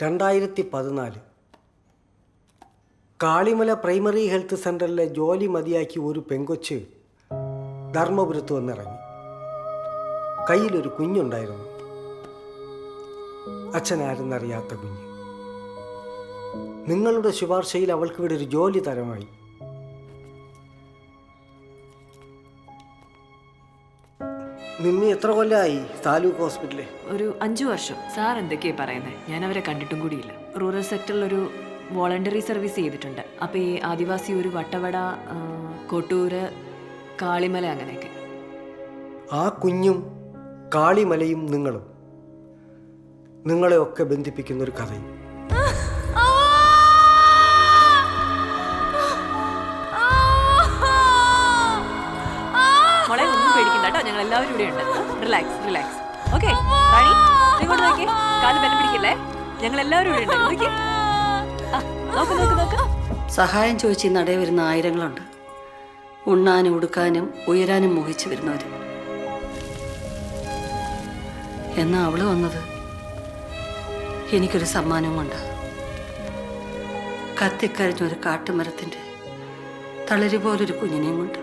2014 Kalimala primary health സെൻ്ററിലെ ജോലി മതിയാക്കി ഒരു പെങ്കൊച്ച് ധർമ്മപുരത്ത് വന്നിറങ്ങി. കയ്യിലൊരു കുഞ്ഞുണ്ടായിരുന്നു. അച്ഛനാരെന്നറിയാത്ത കുഞ്ഞ്. നിങ്ങളുടെ ശുപാർശയിൽ അവൾക്ക് ഇവിടെ ഒരു ജോലി തരമായി. നിമ്മി എത്ര കൊല്ലമായി താലൂക്ക് ഹോസ്പിറ്റലിൽ? ഒരു 5 വർഷം. സാർ എന്തൊക്കെയാ പറയുന്നത്? ഞാൻ അവരെ കണ്ടിട്ടും കൂടിയില്ല. റൂറൽ സെക്ടറിൽ ഒരു വോളണ്ടറി സർവീസ് ചെയ്തിട്ടുണ്ട്. അപ്പോൾ ഈ ആദിവാസി ഒരു വട്ടവട, കൊട്ടൂര്, കാളിമല അങ്ങനെയൊക്കെ. ആ കുഞ്ഞും കാളിമലയും നിങ്ങളും, നിങ്ങളെയൊക്കെ ബന്ധിപ്പിക്കുന്ന ഒരു കഥയും. മോളെ ഒന്നും പേടിക്കണ്ട കേട്ടോ, ഞങ്ങൾ എല്ലാവരും ഇവിടെ ഉണ്ട്. Relax relax. ഓക്കെ റാണി, ഇങ്ങോട്ട് നോക്കിയേ, കാല് ബലം പിടിക്കല്ലേ, ഞങ്ങൾ എല്ലാവരും ഇവിടെ ഉണ്ട്. നോക്കിയേ, നോക്ക് നോക്ക് നോക്ക്. സഹായം ചോദിച്ച് നടയിൽ വരുന്ന ആയിരങ്ങളുണ്ട്. ഉണ്ണാനും ഉടുക്കാനും ഉയരാനും മോഹിച്ചു വരുന്നവർ. എന്നാ അവള് വന്നത് എനിക്കൊരു സമ്മാനവും കൊണ്ട്. കത്തിക്കരിഞ്ഞൊരു കാട്ടുമരത്തിൻ്റെ തളരി പോലൊരു കുഞ്ഞിനെയും കൊണ്ട്.